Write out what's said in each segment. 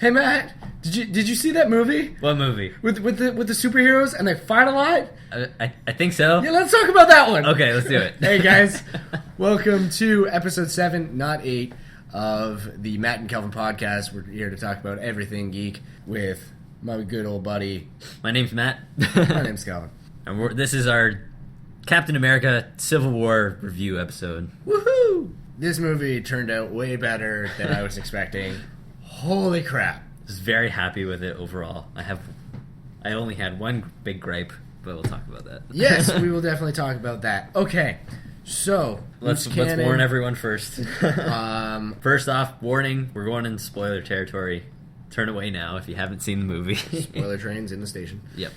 Hey Matt, did you see that movie What movie? with the superheroes and they fight a lot? I think so. Yeah, let's talk about that one. Okay, let's do it. Hey guys, welcome to episode 7, not 8, of the Matt and Kelvin podcast. We're here to talk about everything geek with my good old buddy. My name's Matt. My name's Kelvin. And this is our Captain America Civil War review episode. Woohoo! This movie turned out way better than I was expecting. Holy crap. I was very happy with it overall. I only had one big gripe, but we'll talk about that. Yes, we will definitely talk about that. Okay, so Let's warn everyone first. First off, warning, we're going into spoiler territory. Turn away now if you haven't seen the movie. Spoiler trains in the station. Yep.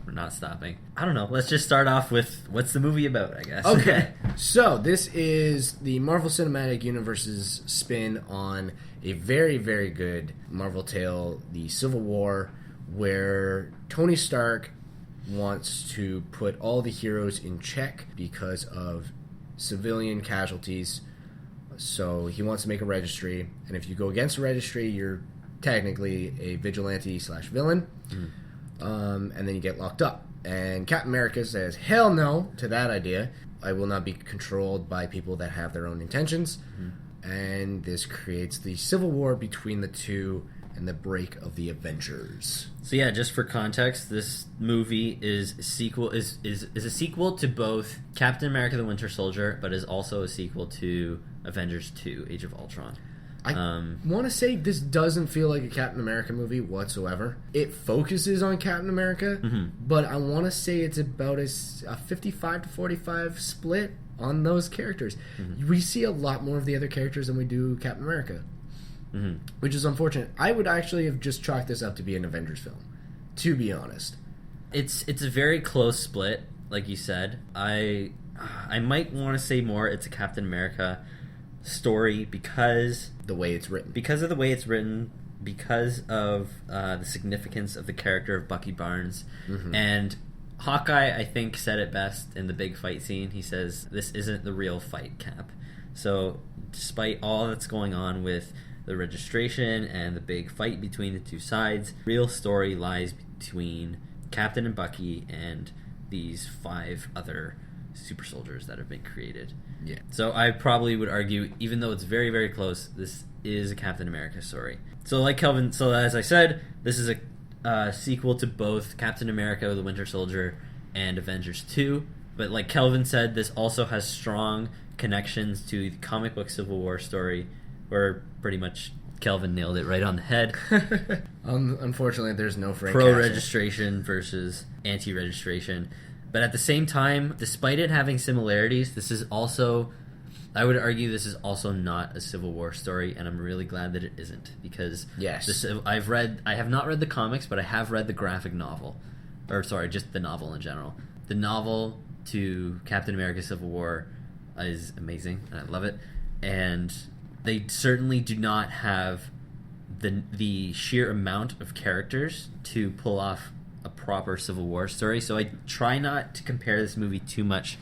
We're not stopping. I don't know. Let's just start off with what's the movie about, I guess. Okay, so this is the Marvel Cinematic Universe's spin on a very, very good Marvel tale, the Civil War, where Tony Stark wants to put all the heroes in check because of civilian casualties. So he wants to make a registry, and if you go against the registry, you're technically a vigilante/villain. And then you get locked up. And Captain America says, hell no to that idea. I will not be controlled by people that have their own intentions. And this creates the civil war between the two and the break of the Avengers. So yeah, just for context, this movie is a sequel to both Captain America the Winter Soldier, but is also a sequel to Avengers 2, Age of Ultron. I want to say this doesn't feel like a Captain America movie whatsoever. It focuses on Captain America, but I want to say it's about a 55 to 45 split on those characters. We see a lot more of the other characters than we do Captain America, which is unfortunate. I would actually have just chalked this up to be an Avengers film, to be honest. It's a very close split, like you said. I might want to say more it's a Captain America story because the way it's written, because of the significance of the character of Bucky Barnes. And Hawkeye, I think, said it best in the big fight scene. He says, this isn't the real fight, Cap. So despite all that's going on with the registration and the big fight between the two sides, real story lies between Captain and Bucky and these 5 other super soldiers that have been created. Yeah. So I probably would argue, even though it's very, very close, this is a Captain America story. So like Kelvin, as I said, this is a sequel to both Captain America the Winter Soldier and Avengers 2. But like Kelvin said, this also has strong connections to the comic book Civil War story, where pretty much Kelvin nailed it right on the head. Unfortunately, there's no Frank Castle. Pro-registration versus anti-registration. But at the same time, despite it having similarities, this is also, I would argue this is also not a Civil War story, and I'm really glad that it isn't, because yes, I have not read the comics, but I have read the graphic novel, or sorry, just the novel in general. The novel to Captain America Civil War is amazing, and I love it, and they certainly do not have the sheer amount of characters to pull off a proper Civil War story, so I try not to compare this movie too much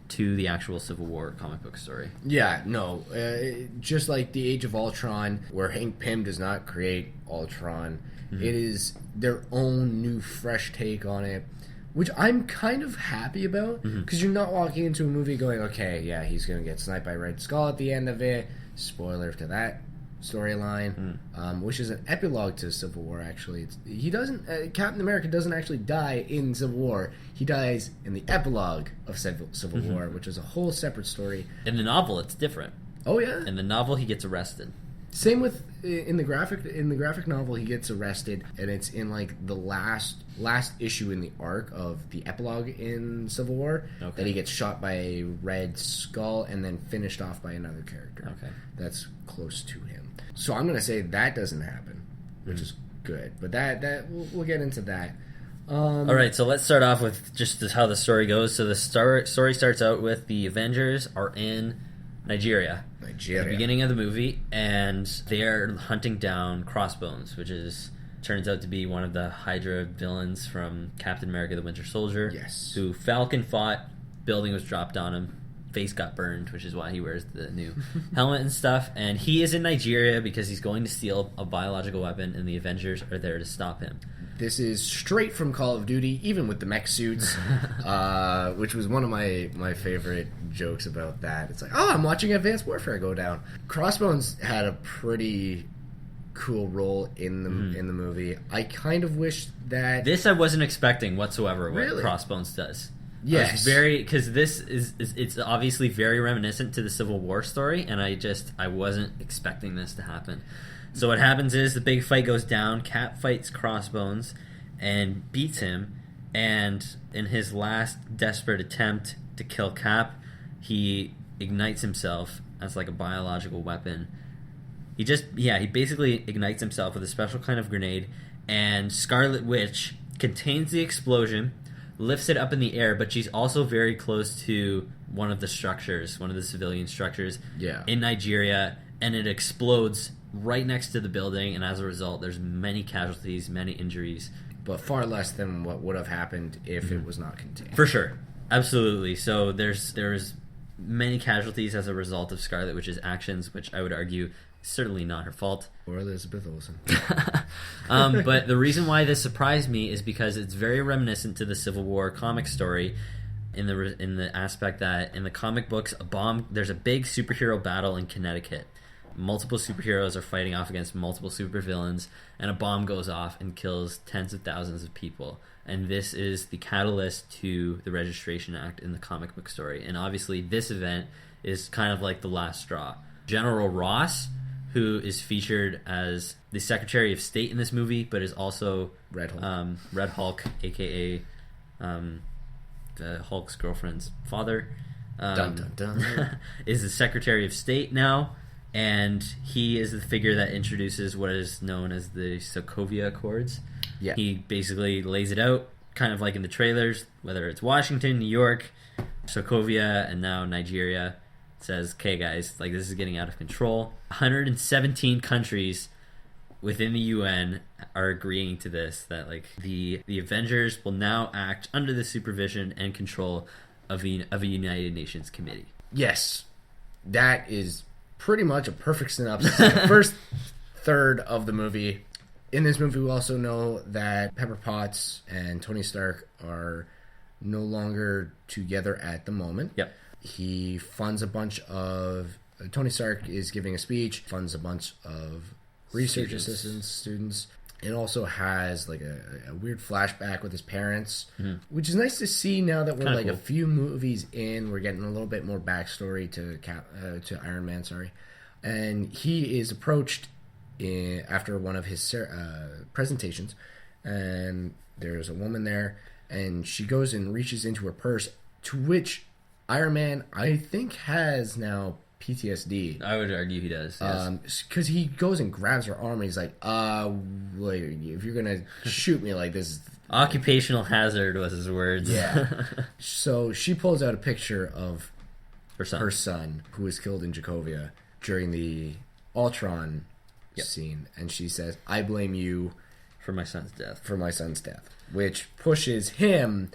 to the actual Civil War comic book story. Yeah, no. Just like the Age of Ultron, where Hank Pym does not create Ultron, it is their own new, fresh take on it, which I'm kind of happy about, because you're not walking into a movie going, okay, yeah, he's going to get sniped by Red Skull at the end of it. Spoiler to that storyline, which is an epilogue to Civil War. Actually, Captain America doesn't actually die in Civil War. He dies in the epilogue of Civil War, which is a whole separate story. In the novel, it's different. Oh yeah, in the novel, he gets arrested. Same with in the graphic novel, he gets arrested, and it's in like the last issue in the arc of the epilogue in Civil War that he gets shot by a Red Skull and then finished off by another character. Okay, that's close to him. So I'm going to say that doesn't happen, which is good. But that we'll get into that. All right, so let's start off with just how the story goes. So the story starts out with the Avengers are in Nigeria. At the beginning of the movie, and they are hunting down Crossbones, which turns out to be one of the Hydra villains from Captain America the Winter Soldier. Yes. Who Falcon fought, building was dropped on him, face got burned, which is why he wears the new helmet and stuff. And he is in Nigeria because he's going to steal a biological weapon, and the Avengers are there to stop him. This is straight from Call of Duty, even with the mech suits, which was one of my favorite jokes about that. It's like, oh, I'm watching Advanced Warfare go down. Crossbones had a pretty cool role in the movie. I kind of wish that this I wasn't expecting whatsoever. What Really? Crossbones does. Yes. Because this is it's obviously very reminiscent to the Civil War story, and I wasn't expecting this to happen. So what happens is the big fight goes down. Cap fights Crossbones and beats him, and in his last desperate attempt to kill Cap, he ignites himself as like a biological weapon. He basically ignites himself with a special kind of grenade, and Scarlet Witch contains the explosion, lifts it up in the air, but she's also very close to one of the civilian structures in Nigeria, and it explodes right next to the building, and as a result, there's many casualties, many injuries. but far less than what would have happened if it was not contained. For sure. Absolutely. So there's many casualties as a result of Scarlet Witch's actions, which I would argue certainly not her fault. Or Elizabeth Olsen. But the reason why this surprised me is because it's very reminiscent to the Civil War comic story in the aspect that in the comic books, there's a big superhero battle in Connecticut. Multiple superheroes are fighting off against multiple supervillains, and a bomb goes off and kills tens of thousands of people. And this is the catalyst to the Registration Act in the comic book story. And obviously this event is kind of like the last straw. General Ross, who is featured as the Secretary of State in this movie, but is also Red Hulk. Red Hulk, a.k.a. The Hulk's girlfriend's father, Dun, dun, dun. is the Secretary of State now. And he is the figure that introduces what is known as the Sokovia Accords. Yeah. He basically lays it out, kind of like in the trailers, whether it's Washington, New York, Sokovia, and now Nigeria. It says, okay, guys, like this is getting out of control. 117 countries within the UN are agreeing to this, that like the Avengers will now act under the supervision and control of a United Nations committee. Yes. That is pretty much a perfect synopsis of the first third of the movie. In this movie, we also know that Pepper Potts and Tony Stark are no longer together at the moment. Yep. He funds a bunch of... Tony Stark is giving a speech, funds a bunch of research assistants, students. It also has like a weird flashback with his parents, which is nice to see now that we're Kinda like cool. a few movies in. We're getting a little bit more backstory to Iron Man, and he is approached after one of his presentations, and there's a woman there, and she goes and reaches into her purse, to which Iron Man, I think, has now PTSD. I would argue he does. Yes. Because he goes and grabs her arm and he's like, wait, if you're gonna shoot me like this... Occupational hazard was his words. Yeah. So she pulls out a picture of her son, who was killed in Sokovia during the Ultron Yep. scene, and she says, I blame you for my son's death. Which pushes him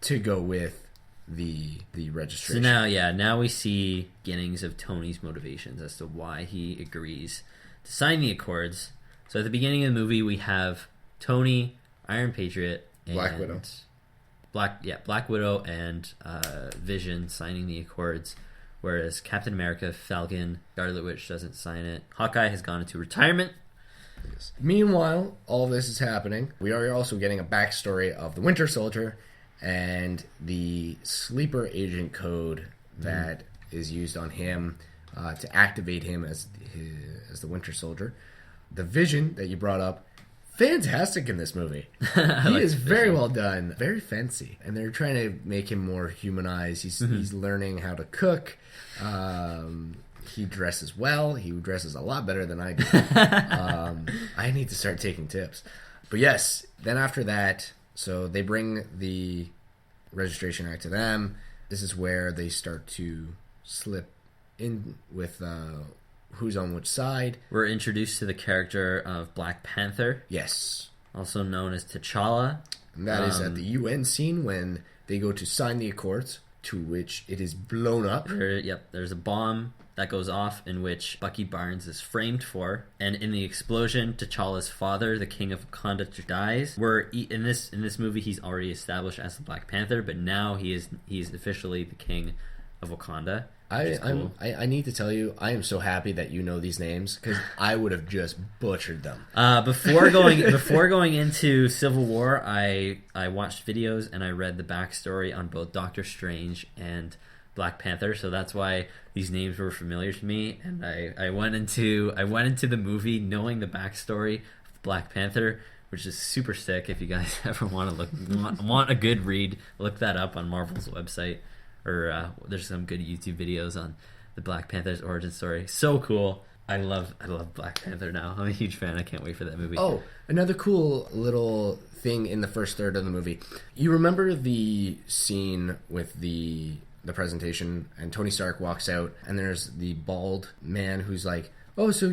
to go with the registration. So now we see beginnings of Tony's motivations as to why he agrees to sign the Accords. So at the beginning of the movie, we have Tony, Iron Patriot, and Black Widow. Black Widow and Vision signing the Accords, whereas Captain America, Falcon, Scarlet Witch doesn't sign it. Hawkeye has gone into retirement. Meanwhile, all this is happening. We are also getting a backstory of the Winter Soldier and the sleeper agent code that is used on him to activate him as the Winter Soldier. The Vision that you brought up, fantastic in this movie. He is very well done, very fancy, and they're trying to make him more humanized. He's learning how to cook. He dresses well. He dresses a lot better than I do. I need to start taking tips. But yes, then after that, so they bring the Registration Act to them. This is where they start to slip in with who's on which side. We're introduced to the character of Black Panther. Yes. Also known as T'Challa. And that is at the UN scene when they go to sign the Accords to which it is blown up. There's a bomb that goes off in which Bucky Barnes is framed for, and in the explosion, T'Challa's father, the King of Wakanda, dies. In this movie, he's already established as the Black Panther, but now he's officially the King of Wakanda. I need to tell you, I am so happy that you know these names because I would have just butchered them. Before going into Civil War, I watched videos and I read the backstory on both Doctor Strange and Black Panther, so that's why these names were familiar to me. And I went into the movie knowing the backstory of Black Panther, which is super sick. If you guys ever want a good read, look that up on Marvel's website. Or there's some good YouTube videos on the Black Panther's origin story. So cool. I love Black Panther now. I'm a huge fan. I can't wait for that movie. Oh, another cool little thing in the first third of the movie. You remember the scene with the presentation, and Tony Stark walks out, and there's the bald man who's like, "Oh, so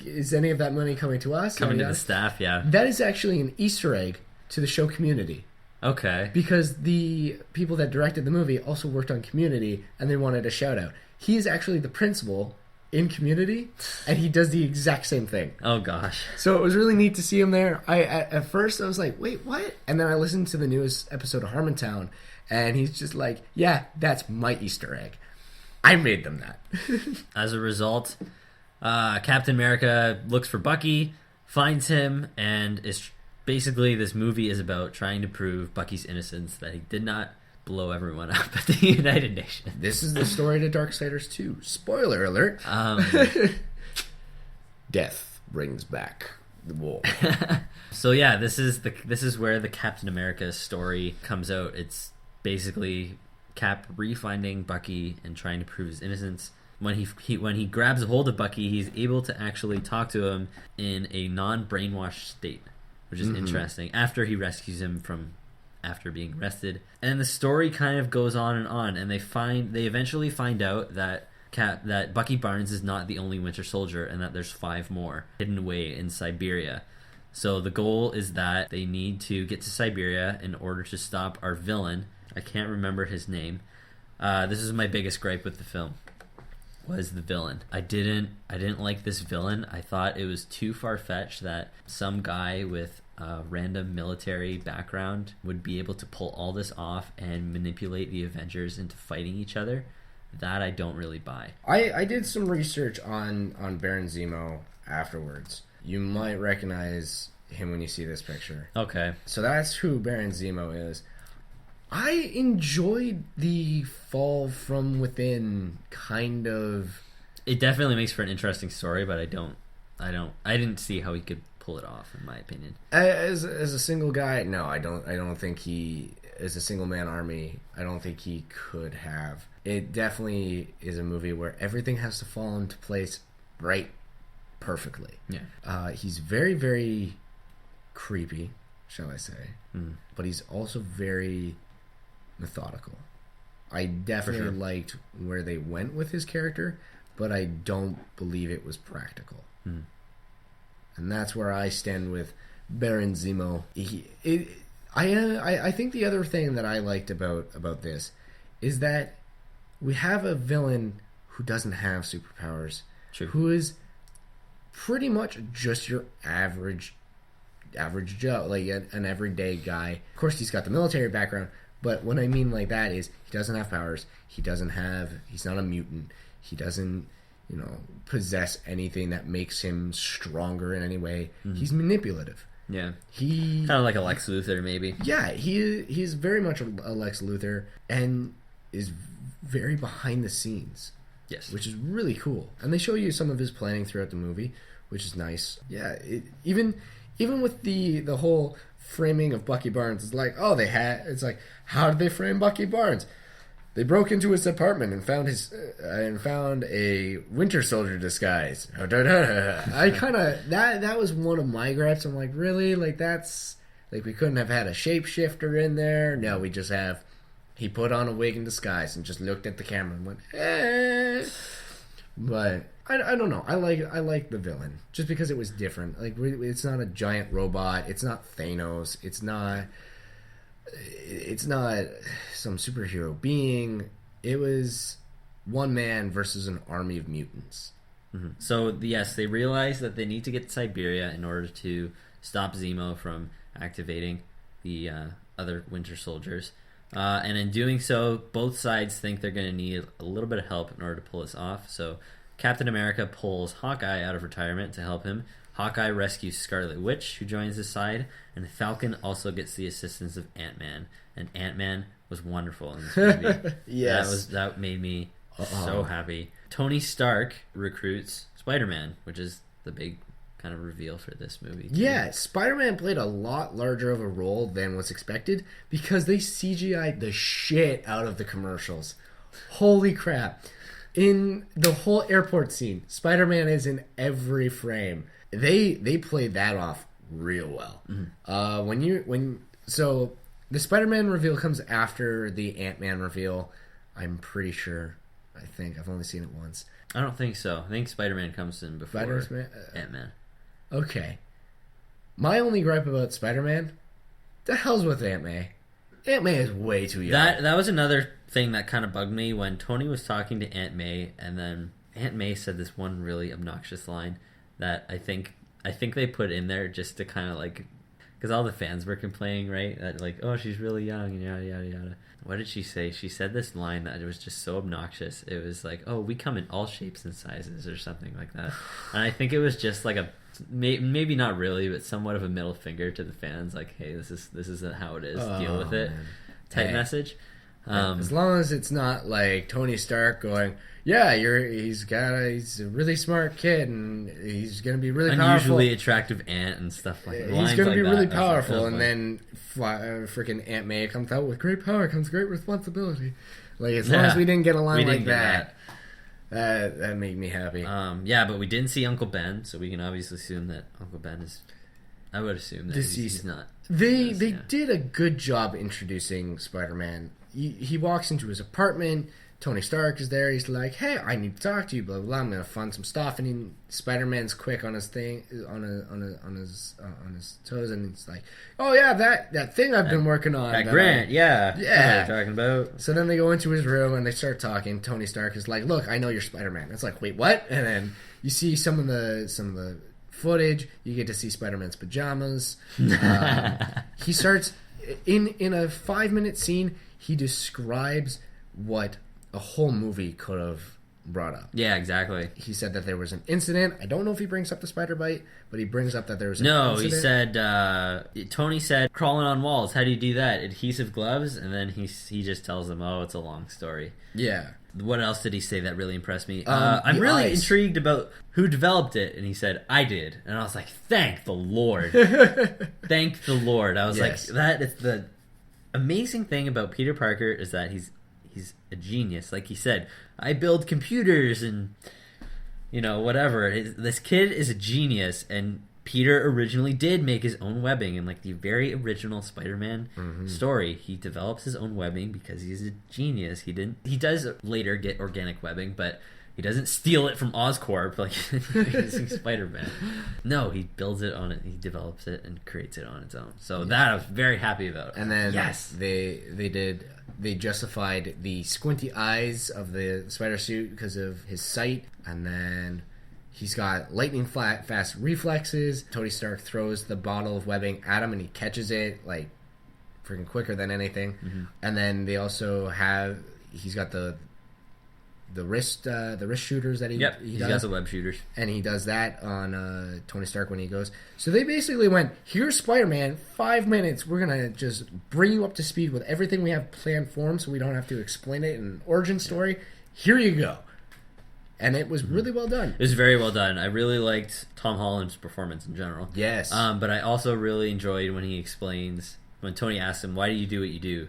is any of that money coming to us?" Coming to the staff, yeah. That is actually an Easter egg to the show Community. Okay. Because the people that directed the movie also worked on Community, and they wanted a shout out. He is actually the principal in Community, and he does the exact same thing. Oh gosh. So it was really neat to see him there. At first I was like, wait, what? And then I listened to the newest episode of Harmontown, and he's just like, yeah, that's my Easter egg. I made them that. As a result, Captain America looks for Bucky, finds him, and is basically, this movie is about trying to prove Bucky's innocence, that he did not blow everyone up at the United Nations. This is the story to Darksiders 2. Spoiler alert. Death brings back the war. So yeah, this is where the Captain America story comes out. It's basically Cap refinding Bucky and trying to prove his innocence. When he grabs a hold of Bucky, he's able to actually talk to him in a non-brainwashed state, which is interesting, after he rescues him after being arrested. And the story kind of goes on, and they eventually find out that Bucky Barnes is not the only Winter Soldier, and that there's 5 more hidden away in Siberia. So the goal is that they need to get to Siberia in order to stop our villain. I can't remember his name. This is my biggest gripe with the film, was the villain. I didn't like this villain. I thought it was too far-fetched that some guy with a random military background would be able to pull all this off and manipulate the Avengers into fighting each other. That I don't really buy. I did some research on Baron Zemo afterwards. You might recognize him when you see this picture. Okay. So that's who Baron Zemo is. I enjoyed the fall from within kind of. It definitely makes for an interesting story, but I didn't see how he could pull it off, in my opinion. As a single guy, no, I don't think he, as a single man army, I don't think he could have. It definitely is a movie where everything has to fall into place right perfectly. Yeah. He's very, very creepy, shall I say. But he's also very methodical. I definitely liked where they went with his character, but I don't believe it was practical. And that's where I stand with Baron Zemo. I think the other thing that I liked about this is that we have a villain who doesn't have superpowers, who is pretty much just your average Joe, like an everyday guy. Of course, he's got the military background, but what I mean like that is he doesn't have powers. He's not a mutant. He doesn't, possess anything that makes him stronger in any way. He's manipulative. Yeah. He kind of like a Lex Luthor, maybe. Yeah, he's very much a Lex Luthor and is very behind the scenes. Yes. Which is really cool. And they show you some of his planning throughout the movie, which is nice. Yeah, even with the whole framing of Bucky Barnes, it's like, it's like, how did they frame Bucky Barnes? They broke into his apartment and found a Winter Soldier disguise. I kind of that was one of my gripes. I'm like, really? Like that's like we couldn't have had a shapeshifter in there. No, we just have he put on a wig and disguise and just looked at the camera and went, eh. But I don't know. I like the villain just because it was different. Like it's not a giant robot. It's not Thanos. It's not It's not some superhero being. It was one man versus an army of mutants. Mm-hmm. So yes, they realize that they need to get to Siberia in order to stop Zemo from activating the other Winter Soldiers. And in doing so, both sides think they're going to need a little bit of help in order to pull this off. So Captain America pulls Hawkeye out of retirement to help him. Hawkeye rescues Scarlet Witch, who joins his side, and Falcon also gets the assistance of Ant-Man. And Ant-Man was wonderful in this movie. Yes. That made me so happy. Tony Stark recruits Spider-Man, which is the big kind of reveal for this movie. Yeah, Spider-Man played a lot larger of a role than was expected because they CGI'd the shit out of the commercials. Holy crap. In the whole airport scene, Spider-Man is in every frame. They played that off real well. Mm-hmm. So the Spider-Man reveal comes after the Ant-Man reveal. I'm pretty sure. I think I've only seen it once. I don't think so. I think Spider-Man comes in before Ant-Man. Okay. My only gripe about Spider-Man, the hell's with Aunt May? Aunt May is way too young. That was another thing that kind of bugged me when Tony was talking to Aunt May, and then Aunt May said this one really obnoxious line that I think they put in there just to kind of like, because all the fans were complaining, right? That like, oh, she's really young and yada yada yada. What did she say? She said this line that it was just so obnoxious. It was like, oh, we come in all shapes and sizes or something like that. And I think it was just like maybe not really, but somewhat of a middle finger to the fans, like, hey, this is how it is. Deal with it, man. Type message. As long as it's not like Tony Stark going, yeah, he's a really smart kid and he's gonna be really unusually powerful. Attractive aunt and stuff like that. He's gonna be really powerful, and then freaking Aunt May comes out with great power comes great responsibility. Like as long as we didn't get a line like that. That made me happy. Yeah, but we didn't see Uncle Ben, so we can obviously assume that Uncle Ben is. I would assume that he's not. They did a good job introducing Spider-Man. He walks into his apartment. Tony Stark is there. He's like, "Hey, I need to talk to you." Blah blah blah. I'm gonna fund some stuff, and Spider-Man's quick on his thing, on his toes, and he's like, "Oh yeah, that thing I've been working on, that grant, yeah, yeah." Talking about. So then they go into his room and they start talking. Tony Stark is like, "Look, I know you're Spider-Man." It's like, wait, what? And then you see some of the footage. You get to see Spider-Man's pajamas. He starts in a 5-minute scene. He describes what a whole movie could have brought up. Yeah, exactly. He said that there was an incident. I don't know if he brings up the spider bite, but he brings up that there was an incident. No, he said, Tony said, crawling on walls. How do you do that? Adhesive gloves? And then he just tells him, oh, it's a long story. Yeah. What else did he say that really impressed me? I'm really intrigued about who developed it. And he said, I did. And I was like, thank the Lord. Thank the Lord. I was like, that is the amazing thing about Peter Parker is that he's a genius. Like he said, I build computers and, whatever. This kid is a genius, and Peter originally did make his own webbing in, like, the very original Spider-Man story. He develops his own webbing because he's a genius. He does later get organic webbing, but he doesn't steal it from Oscorp like using Spider-Man. No, he builds it on it. He develops it and creates it on its own. So that I was very happy about. And then they justified the squinty eyes of the spider suit because of his sight, and then he's got lightning fast reflexes. Tony Stark throws the bottle of webbing at him and he catches it like freaking quicker than anything. And then they also he's got the wrist shooters that he does. He's got the web shooters. And he does that on Tony Stark when he goes. So they basically went, here's Spider-Man, 5 minutes. We're going to just bring you up to speed with everything we have planned for him so we don't have to explain it in an origin story. Here you go. And it was really well done. It was very well done. I really liked Tom Holland's performance in general. Yes. But I also really enjoyed when he explains, when Tony asks him, why do you do what you do?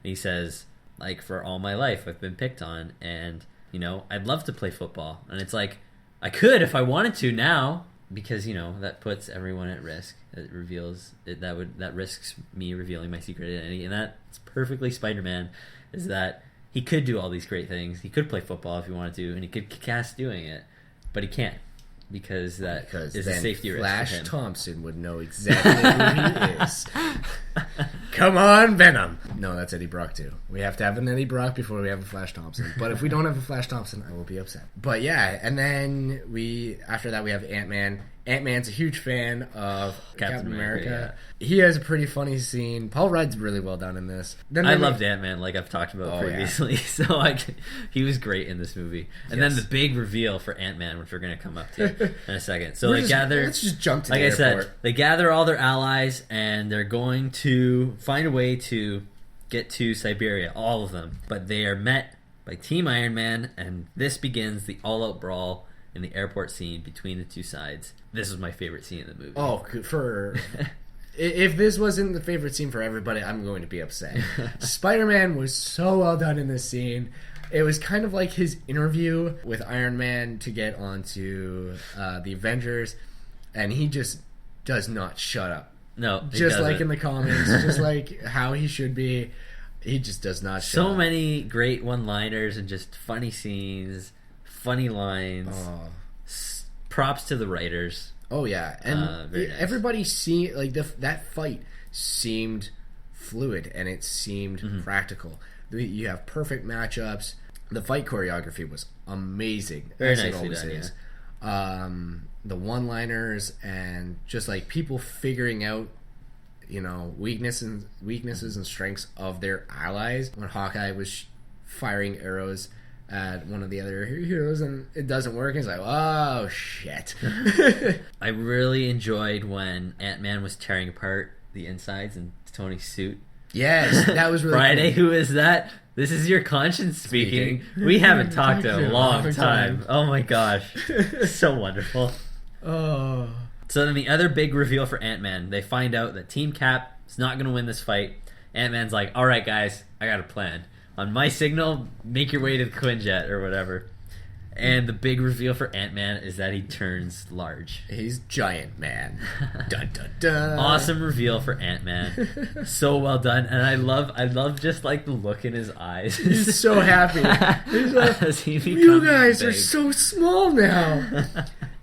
And he says, like, for all my life I've been picked on, and I'd love to play football. And it's like, I could if I wanted to now, because, that puts everyone at risk. It reveals, that risks me revealing my secret identity. And that's perfectly Spider-Man, is that he could do all these great things. He could play football if he wanted to, and he could kick ass doing it. But he can't, because that Because is a then safety risk for Flash him. Thompson would know exactly who he is. Come on, Venom. No, that's Eddie Brock too. We have to have an Eddie Brock before we have a Flash Thompson. But if we don't have a Flash Thompson, I will be upset. But yeah, and then after that we have Ant-Man. Ant-Man's a huge fan of Captain America. He has a pretty funny scene. Paul Rudd's really well done in this. I loved Ant-Man, like I've talked about previously. Yeah. So he was great in this movie. And then the big reveal for Ant-Man, which we're going to come up to in a second. So let's just jump to the airport. Like I said, they gather all their allies, and they're going to find a way to get to Siberia, all of them. But they are met by Team Iron Man, and this begins the all-out brawl in the airport scene between the two sides. This was my favorite scene in the movie. Oh, if this wasn't the favorite scene for everybody, I'm going to be upset. Spider-Man was so well done in this scene. It was kind of like his interview with Iron Man to get onto the Avengers, and he just does not shut up. No, just like in the comics, just like how he should be. He just does not shut up. So many great one-liners and just funny scenes, funny lines. Oh. Props to the writers. Oh yeah, and everybody see like that fight seemed fluid and it seemed practical. You have perfect matchups. The fight choreography was amazing. Very nicely done. Yeah. The one-liners and just like people figuring out, weaknesses and strengths of their allies. When Hawkeye was firing arrows at one of the other heroes and it doesn't work, and it's like, oh shit. I really enjoyed when Ant-Man was tearing apart the insides in Tony's suit. Yes, that was really Friday, cool. Who is that? This is your conscience speaking. We haven't talked in a long time. Oh my gosh. So wonderful. Oh. So then the other big reveal for Ant-Man, they find out that Team Cap is not going to win this fight. Ant-Man's like, all right guys, I got a plan. On my signal, make your way to the Quinjet or whatever. And the big reveal for Ant-Man is that he turns large. He's Giant Man. Dun dun dun. Awesome reveal for Ant-Man. So well done. And I love just like the look in his eyes. He's so happy. He's like, you guys big. Are so small now.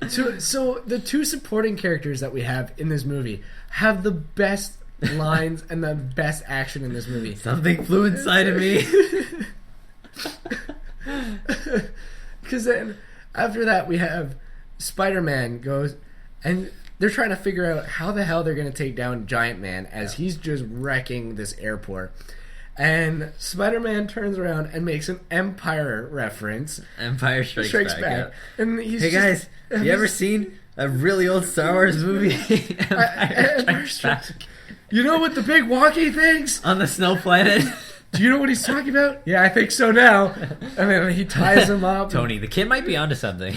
So the two supporting characters that we have in this movie have the best lines and the best action in this movie. Something flew inside of me. Because then after that we have Spider-Man goes and they're trying to figure out how the hell they're going to take down Giant Man as he's just wrecking this airport. And Spider-Man turns around and makes an Empire reference. Empire Strikes Back. Yeah. And he's hey guys, you ever seen a really old Star Wars movie? Empire Strikes Back. You know what the big walkie thinks? On the snow planet. Do you know what he's talking about? Yeah, I think so now. And then he ties him up. Tony, the kid might be onto something.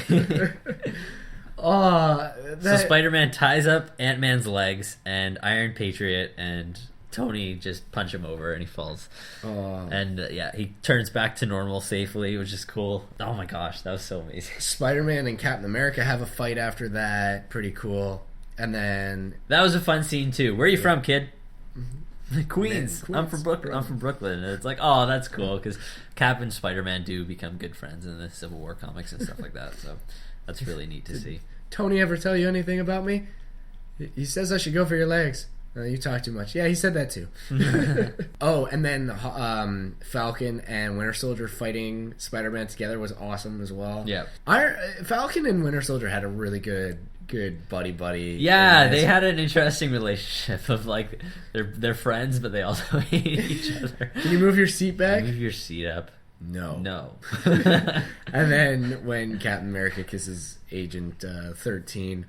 So Spider-Man ties up Ant-Man's legs, and Iron Patriot and Tony just punch him over, and he falls. And he turns back to normal safely, which is cool. Oh my gosh, that was so amazing. Spider-Man and Captain America have a fight after that. Pretty cool. And then that was a fun scene too. Where are you from, kid? Queens. Man, I'm from Brooklyn. And it's like, oh, that's cool because Cap and Spider-Man do become good friends in the Civil War comics and stuff like that. So that's really neat to see. Tony ever tell you anything about me? He says I should go for your legs. You talk too much. Yeah, he said that too. Oh, and then Falcon and Winter Soldier fighting Spider-Man together was awesome as well. Yeah, Falcon and Winter Soldier had a really good buddy. Yeah, they had an interesting relationship of like they're friends, but they also hate each other. Can you move your seat back? Move your seat up. No. And then when Captain America kisses Agent 13.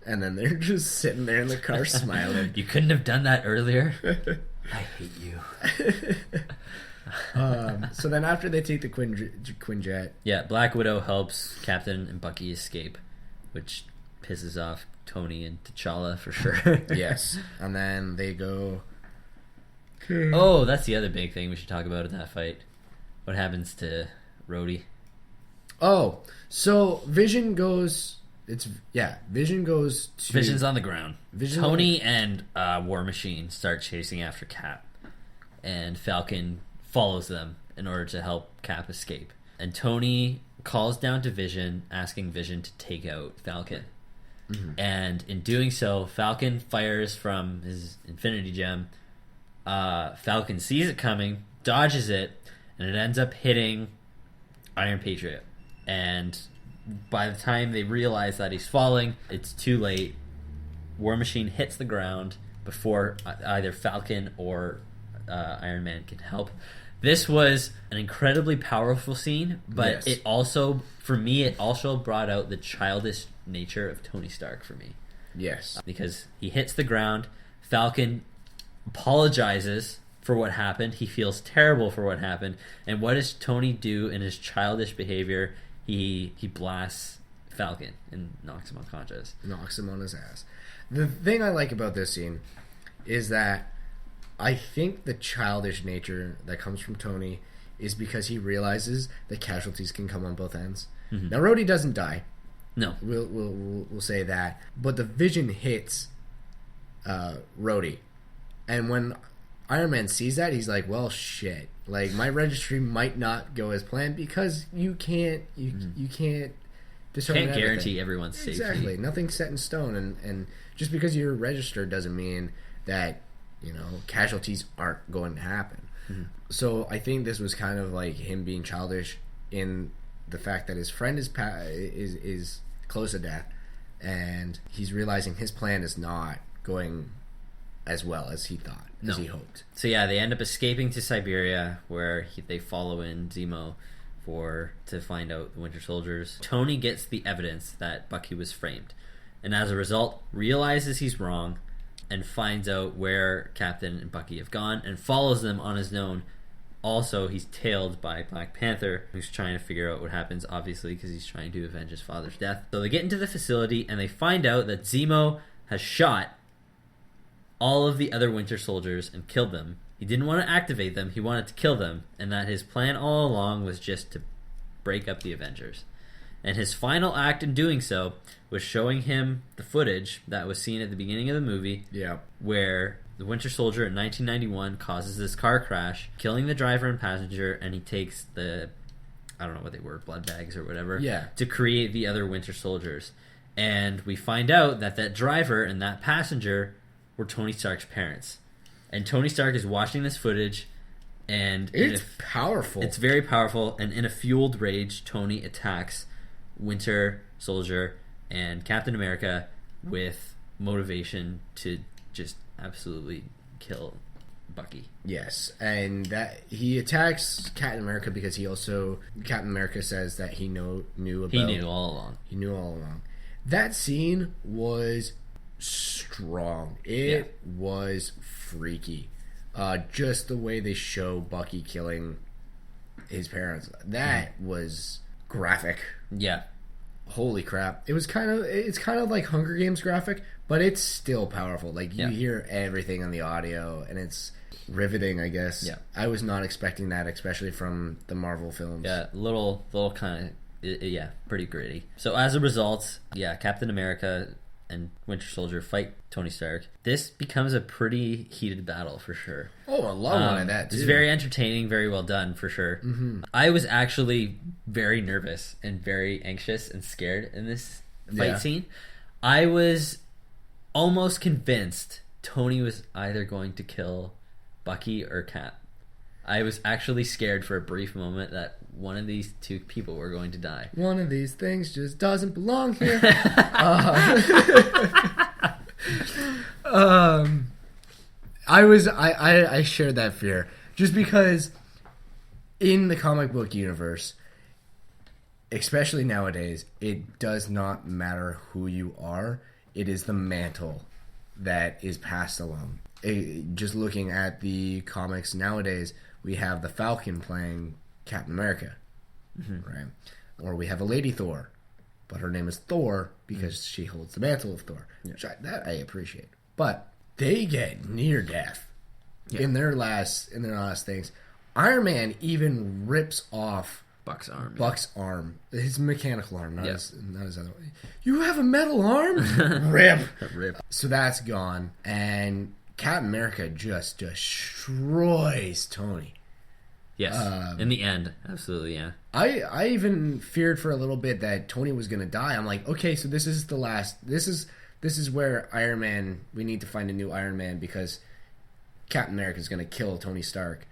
And then they're just sitting there in the car smiling. You couldn't have done that earlier. I hate you. So then after they take the Quinjet... Yeah, Black Widow helps Captain and Bucky escape, which pisses off Tony and T'Challa for sure. Yes. And then they go... Oh, that's the other big thing we should talk about in that fight. What happens to Rhodey? Oh, so Vision goes... Vision goes to... Vision's on the ground. Tony and War Machine start chasing after Cap. And Falcon follows them in order to help Cap escape. And Tony calls down to Vision, asking Vision to take out Falcon. And in doing so, Falcon fires from his Infinity Gem. Falcon sees it coming, dodges it, and it ends up hitting Iron Patriot. And by the time they realize that he's falling, it's too late. War Machine hits the ground before either Falcon or Iron Man can help. This was an incredibly powerful scene, but it also, for me, it also brought out the childish nature of Tony Stark for me. Yes. Because he hits the ground, Falcon apologizes for what happened, he feels terrible for what happened, and what does Tony do in his childish behavior? He blasts Falcon and knocks him unconscious. Knocks him on his ass. The thing I like about this scene is that I think the childish nature that comes from Tony is because he realizes that casualties can come on both ends. Now, Rhodey doesn't die. No. We'll say that. But the Vision hits Rhodey. And when Iron Man sees that, he's like, well, shit. Like, my registry might not go as planned because you can't determine guarantee everyone's safety. Exactly. Nothing's set in stone. And just because you're registered doesn't mean that, casualties aren't going to happen. So I think this was kind of like him being childish in the fact that his friend is close to death, and he's realizing his plan is not going as well as he thought, as he hoped. So yeah, they end up escaping to Siberia, where they follow in Zemo to find out the Winter Soldiers. Tony gets the evidence that Bucky was framed, and as a result, realizes he's wrong, and finds out where Captain and Bucky have gone, and follows them on his own. Also, he's tailed by Black Panther, who's trying to figure out what happens, obviously, because he's trying to avenge his father's death. So they get into the facility, and they find out that Zemo has shot all of the other Winter Soldiers and killed them. He didn't want to activate them, he wanted to kill them, and that his plan all along was just to break up the Avengers. And his final act in doing so was showing him the footage that was seen at the beginning of the movie, where the Winter Soldier in 1991 causes this car crash, killing the driver and passenger, and he takes the, I don't know what they were, blood bags or whatever, to create the other Winter Soldiers. And we find out that driver and that passenger were Tony Stark's parents. And Tony Stark is watching this footage, and it's powerful. It's very powerful, and in a fueled rage, Tony attacks Winter Soldier and Captain America with motivation to just absolutely kill Bucky. Yes, and that he attacks Captain America because Captain America says that he knew all along. He knew all along. That scene was strong. It was freaky. Just the way they show Bucky killing his parents. That was graphic. Yeah. Holy crap. It's kind of like Hunger Games graphic, but it's still powerful. Like, you hear everything on the audio, and it's riveting, I guess. Yeah. I was not expecting that, especially from the Marvel films. Yeah, little kind of, pretty gritty. So as a result, Captain America and Winter Soldier fight Tony Stark. This becomes a pretty heated battle for sure. Oh, a long one of that too. It's very entertaining, very well done for sure. I was actually very nervous and very anxious and scared in this fight scene. I was almost convinced Tony was either going to kill Bucky or Cap. I was actually scared for a brief moment that one of these two people were going to die. One of these things just doesn't belong here. I shared that fear just because in the comic book universe, especially nowadays, it does not matter who you are. It is the mantle that is passed along. Just looking at the comics nowadays, we have the Falcon playing Captain America, right? Or we have a Lady Thor, but her name is Thor because she holds the mantle of Thor. Which I appreciate. But they get near death in their last things. Iron Man even rips off Buck's arm, his mechanical arm, not his other. You have a metal arm? Rip. So that's gone, and Captain America just destroys Tony. Yes, in the end, absolutely, yeah. I even feared for a little bit that Tony was going to die. I'm like, okay, so this is the last. This is where Iron Man. We need to find a new Iron Man because Captain America is going to kill Tony Stark,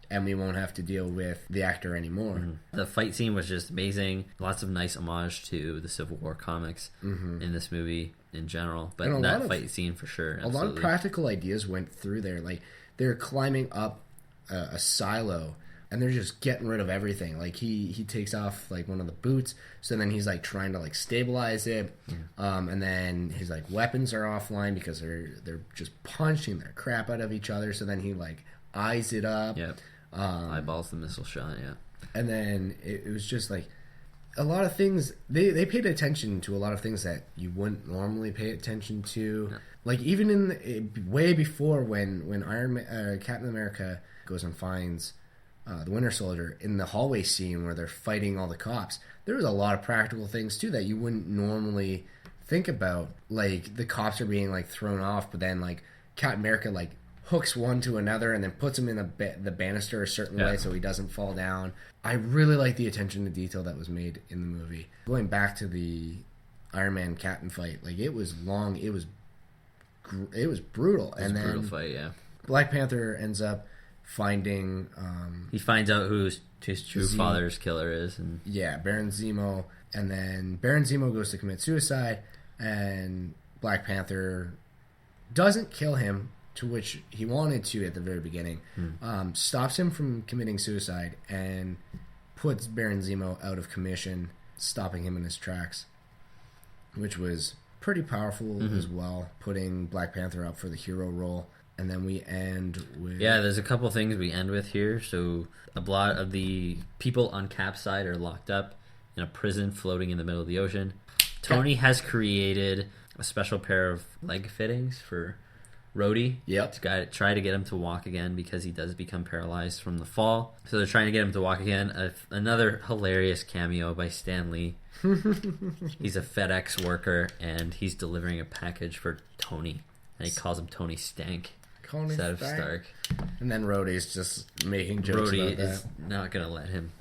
and we won't have to deal with the actor anymore. Mm-hmm. The fight scene was just amazing. Lots of nice homage to the Civil War comics in this movie in general, but that fight scene for sure. Absolutely. A lot of practical ideas went through there. Like they're climbing up a silo. And they're just getting rid of everything. Like he takes off like one of the boots, so then he's like trying to like stabilize it, and then his like weapons are offline because they're just punching their crap out of each other. So then he like eyes it up, eyeballs the missile shot, and then it was just like a lot of things. They paid attention to a lot of things that you wouldn't normally pay attention to. Yeah. Like even way before when Captain America goes and finds the Winter Soldier in the hallway scene where they're fighting all the cops, there was a lot of practical things too that you wouldn't normally think about. Like the cops are being like thrown off, but then like Captain America like hooks one to another and then puts him in the banister a certain way so he doesn't fall down. I really like the attention to detail that was made in the movie. Going back to the Iron Man Captain fight, like it was long, it was brutal, it was and then brutal fight, Black Panther ends up finding he finds out who his true father's killer is, and Baron Zemo, and then Baron Zemo goes to commit suicide, and Black Panther doesn't kill him, to which he wanted to at the very beginning, stops him from committing suicide and puts Baron Zemo out of commission, stopping him in his tracks, which was pretty powerful as well, putting Black Panther up for the hero role. And then we end with... Yeah, there's a couple things we end with here. So a lot of the people on Cap's side are locked up in a prison floating in the middle of the ocean. Tony has created a special pair of leg fittings for Rhodey. Yep. To try to get him to walk again because he does become paralyzed from the fall. So they're trying to get him to walk again. Another hilarious cameo by Stan Lee. He's a FedEx worker, and he's delivering a package for Tony. And he calls him Tony Stank. Instead of Stark. And then Rhodey's just making jokes about that. Rhodey is not going to let him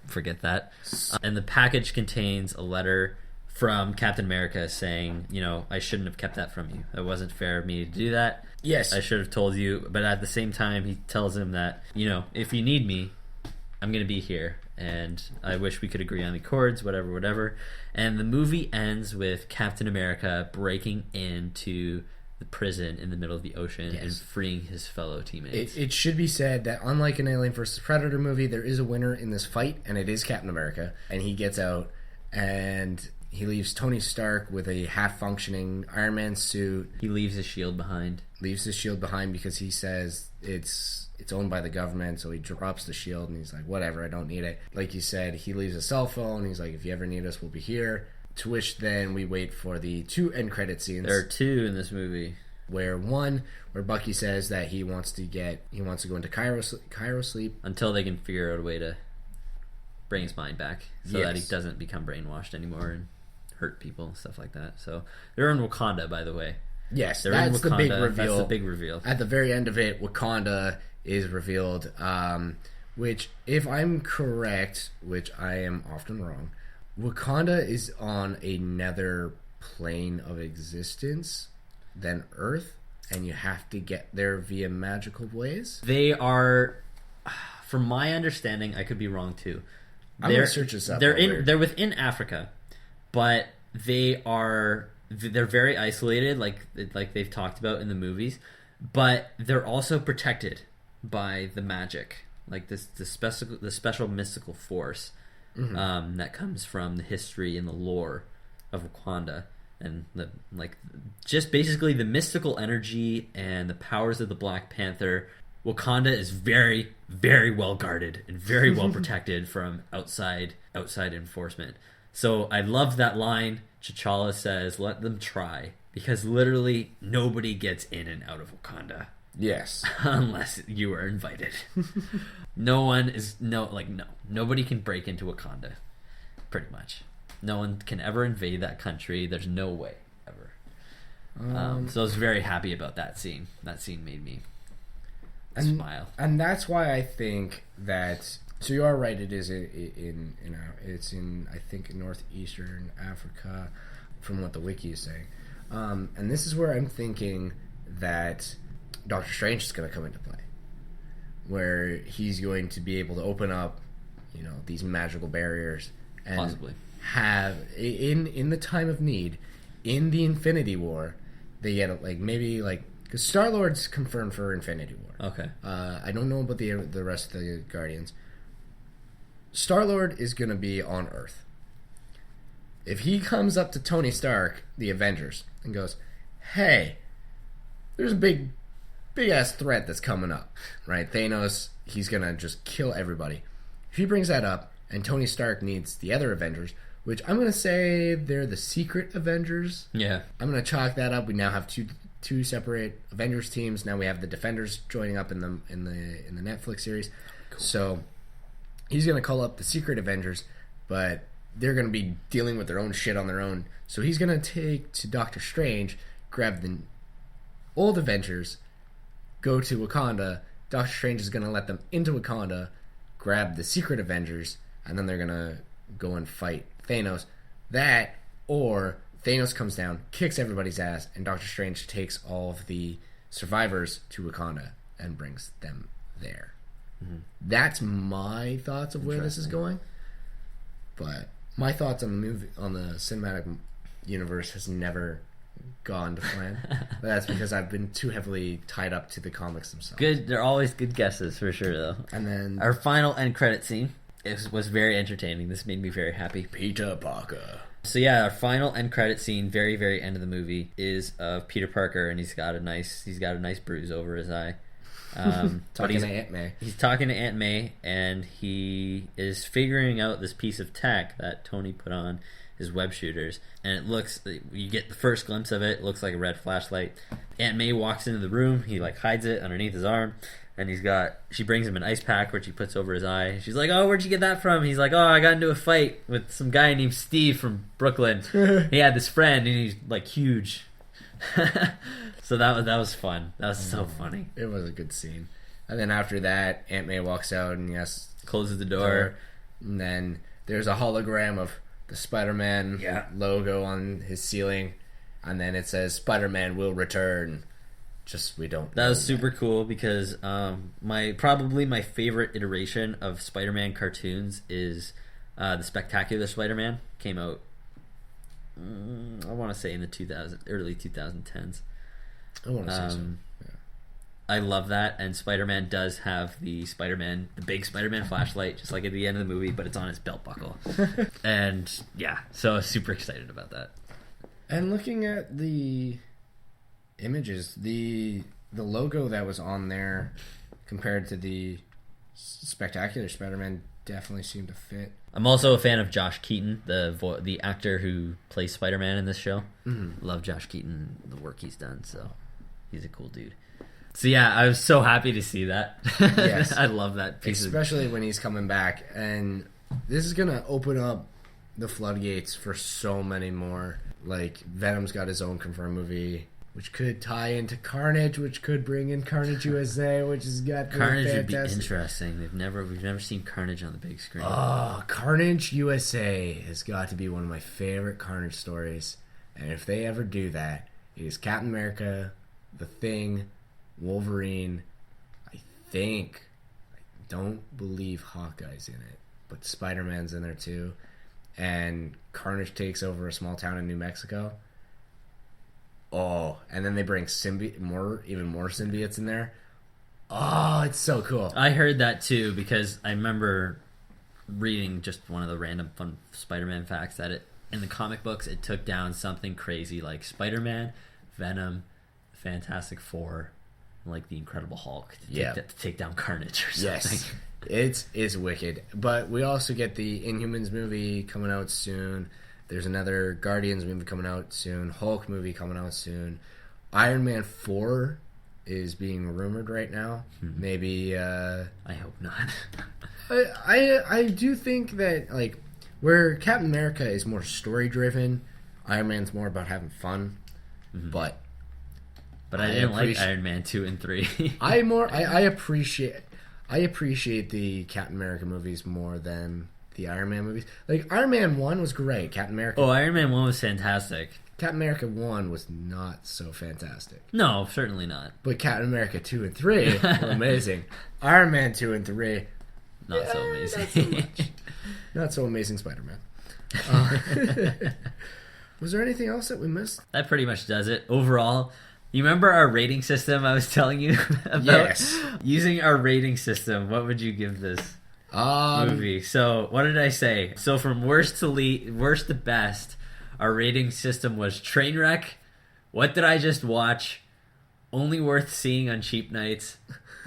forget that. And the package contains a letter from Captain America saying, I shouldn't have kept that from you. It wasn't fair of me to do that. Yes. I should have told you. But at the same time, he tells him that, if you need me, I'm going to be here. And I wish we could agree on the chords, whatever. And the movie ends with Captain America breaking into the prison in the middle of the ocean and freeing his fellow teammates. It should be said that unlike an Alien vs. Predator movie, there is a winner in this fight, and it is Captain America. And he gets out, and he leaves Tony Stark with a half-functioning Iron Man suit. He leaves his shield behind. Because he says it's owned by the government, so he drops the shield, and he's like, whatever, I don't need it. Like you said, he leaves a cell phone. He's like, if you ever need us, we'll be here. To which then we wait for the 2 end credit scenes. There are 2 in this movie. Where Bucky says that he wants to go into Cairo sleep until they can figure out a way to bring his mind back, so that he doesn't become brainwashed anymore and hurt people and stuff like that. So they're in Wakanda, by the way. Yes, that's the big reveal. That's the big reveal. At the very end of it, Wakanda is revealed. Which, if I'm correct, which I am often wrong, Wakanda is on another plane of existence than Earth, and you have to get there via magical ways. They are, from my understanding, I could be wrong too. I'm gonna search this up. They're within Africa, but they're very isolated, like they've talked about in the movies. But they're also protected by the magic, like the special mystical force. That comes from the history and the lore of Wakanda, and just basically the mystical energy and the powers of the Black Panther. Wakanda is very, very well guarded and very well protected from outside enforcement. So I love that line. T'Challa says, "Let them try," because literally nobody gets in and out of Wakanda. Yes, unless you are invited. Nobody can break into Wakanda. Pretty much, no one can ever invade that country. There's no way ever. So I was very happy about that scene. That scene made me smile, and that's why I think that So you are right. It is it's in I think northeastern Africa, from what the wiki is saying. And this is where I'm thinking that Doctor Strange is going to come into play, where he's going to be able to open up, these magical barriers and Possibly have in the time of need, in the Infinity War, they get because Star-Lord's confirmed for Infinity War. okay. I don't know about the rest of the Guardians. Star-Lord is going to be on Earth. If he comes up to Tony Stark, the Avengers, and goes, "Hey, there's a big ass threat that's coming up," right? Thanos, he's going to just kill everybody. If he brings that up, and Tony Stark needs the other Avengers, which I'm going to say they're the Secret Avengers. Yeah. I'm going to chalk that up. We now have two separate Avengers teams. Now we have the Defenders joining up in the Netflix series. Cool. So he's going to call up the Secret Avengers, but they're going to be dealing with their own shit on their own. So he's going to take to Doctor Strange, grab the old Avengers, go to Wakanda. Doctor Strange is going to let them into Wakanda, grab the Secret Avengers, and then they're going to go and fight Thanos. That, or Thanos comes down, kicks everybody's ass, and Doctor Strange takes all of the survivors to Wakanda and brings them there. Mm-hmm. That's my thoughts of where this is going. But my thoughts on the movie, on the cinematic universe, has never gone to plan. But that's because I've been too heavily tied up to the comics themselves. Good. They're always good guesses for sure, though. And then our final end credit scene was very entertaining. This made me very happy. Peter Parker. So yeah, our final end credit scene, very very end of the movie, is of Peter Parker, and he's got a nice bruise over his eye. Talking to Aunt May. He's talking to Aunt May, and he is figuring out this piece of tech that Tony put on his web shooters, and it looks, you get the first glimpse of it, looks like a red flashlight. Aunt May walks into the room, he hides it underneath his arm, and she brings him an ice pack which he puts over his eye. She's like, "Oh, where'd you get that from?" He's like, "Oh, I got into a fight with some guy named Steve from Brooklyn. He had this friend, and he's huge." So that was fun. That was so funny. It was a good scene. And then after that, Aunt May walks out and closes the door. And then there's a hologram of the Spider-Man logo on his ceiling, and then it says Spider-Man will return. We don't. That was super cool because probably my favorite iteration of Spider-Man cartoons is the Spectacular Spider-Man. Came out, I want to say in the early 2010s. I want to say so. Yeah. I love that, and Spider-Man does have the big Spider-Man flashlight, just like at the end of the movie, but it's on his belt buckle. And yeah, so I was super excited about that. And looking at the images, the logo that was on there compared to the Spectacular Spider-Man definitely seemed to fit. I'm also a fan of Josh Keaton, the actor who plays Spider-Man in this show. Mm-hmm. Love Josh Keaton, the work he's done, so he's a cool dude. So yeah, I was so happy to see that. Yes. I love that piece. Especially when he's coming back, and this is going to open up the floodgates for so many more. Venom's got his own confirmed movie, which could tie into Carnage, which could bring in Carnage USA, which has got Carnage fantastic. Would be interesting. We've never seen Carnage on the big screen. Oh, Carnage USA has got to be one of my favorite Carnage stories, and if they ever do that, it is Captain America, The Thing, Wolverine. I don't believe Hawkeye's in it, but Spider-Man's in there too, and Carnage takes over a small town in New Mexico. Oh, and then they bring even more symbiotes in there. Oh, it's so cool. I heard that too because I remember reading just one of the random fun Spider-Man facts that in the comic books it took down something crazy like Spider-Man, Venom, Fantastic Four, the Incredible Hulk to take down Carnage or something. Yes, it's wicked. But we also get the Inhumans movie coming out soon. There's another Guardians movie coming out soon. Hulk movie coming out soon. Iron Man 4 is being rumored right now. Maybe. I hope not. I do think that where Captain America is more story driven, Iron Man's more about having fun. Mm-hmm. But I didn't like Iron Man 2 and 3. I appreciate. I appreciate the Captain America movies more than the Iron Man movies. Like, Iron Man 1 was great. Captain America... Oh, Iron Man 1 was fantastic. Captain America 1 was not so fantastic. No, certainly not. But Captain America 2 and 3 were amazing. Iron Man 2 and 3... Not so amazing. Not so much. Not so amazing Spider-Man. Was there anything else that we missed? That pretty much does it. Overall, you remember our rating system I was telling you about? Yes. Using our rating system, what would you give this movie? So, what did I say? So, from worst to best, our rating system was Trainwreck, What Did I Just Watch, Only Worth Seeing on Cheap Nights,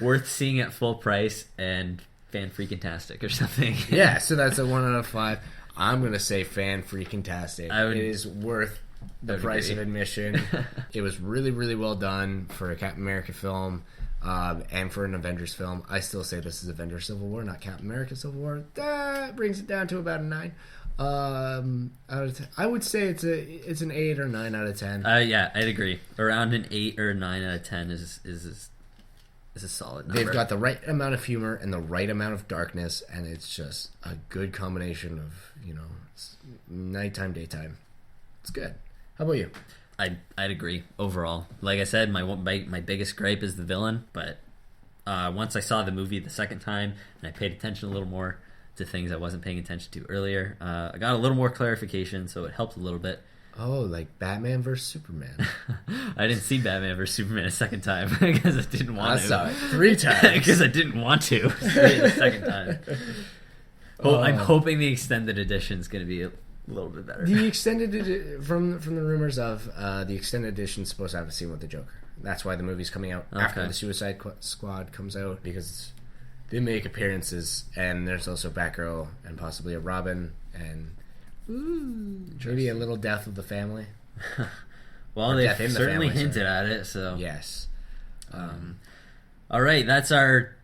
Worth Seeing at Full Price, and Fan-Freaking-Tastic or something. Yeah, so that's a 1 out of 5. I'm going to say Fan-Freaking-Tastic. It is worth the price of admission. It was really, really well done for a Captain America film and for an Avengers film. I still say this is Avengers Civil War, not Captain America Civil War. That brings it down to about a 9. Out of 10. I would say it's an 8 or 9 out of 10. Yeah, I'd agree. Around an 8 or 9 out of 10 is a solid number. They've got the right amount of humor and the right amount of darkness, and it's just a good combination of, it's nighttime, daytime. It's good. How about you? I'd agree overall. Like I said, my biggest gripe is the villain, but once I saw the movie the second time and I paid attention a little more to things I wasn't paying attention to earlier, I got a little more clarification, so it helped a little bit. Oh, like Batman vs. Superman. I didn't see Batman vs. Superman a second time because I didn't want to. I saw it 3 times. Because I didn't want to see it a second time. I'm hoping the extended edition is going to be a little bit better. The extended from the rumors of the extended edition is supposed to have a scene with the Joker. That's why the movie's coming out after the Suicide Squad comes out, because they make appearances, and there's also Batgirl and possibly a Robin and maybe a little death of the family. Well, they certainly hinted at it, so yes. All right, that's our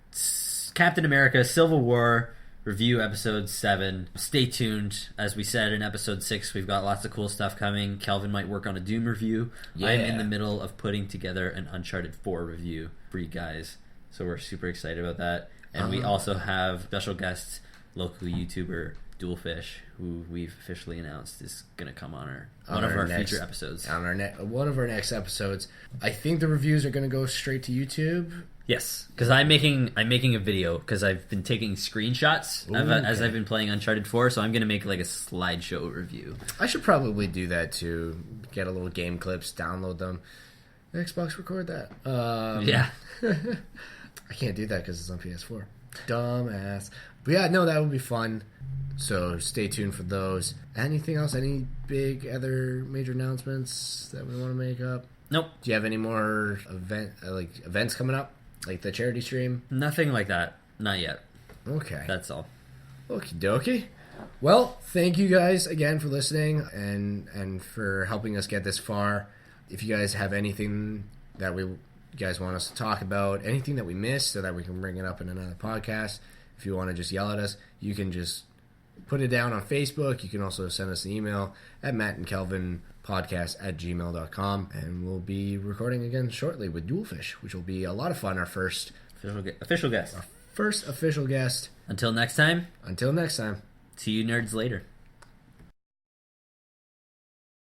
Captain America Civil War review, episode 7. Stay tuned. As we said in episode 6, we've got lots of cool stuff coming. Kelvin might work on a Doom review. Yeah. I'm in the middle of putting together an Uncharted 4 review for you guys, so we're super excited about that. And we also have special guest, local YouTuber Dualfish, who we've officially announced is going to come on one of our future episodes. On one of our next episodes. I think the reviews are going to go straight to YouTube. Yes, because I'm making a video because I've been taking screenshots as I've been playing Uncharted 4, so I'm going to make like a slideshow review. I should probably do that too. Get a little game clips, download them. Xbox record that. Yeah. I can't do that because it's on PS4. Dumbass. But yeah, no, that would be fun. So stay tuned for those. Anything else? Any big other major announcements that we want to make up? Nope. Do you have any more events coming up? Like the charity stream? Nothing like that. Not yet. Okay. That's all. Okie dokie. Well, thank you guys again for listening and for helping us get this far. If you guys have anything that you guys want us to talk about, anything that we missed so that we can bring it up in another podcast, if you want to just yell at us, you can just put it down on Facebook. You can also send us an email at mattandkelvinpodcast@gmail.com, and we'll be recording again shortly with Dualfish, which will be a lot of fun. Our first official guest. Our first official guest. Until next time. Until next time. See you nerds later.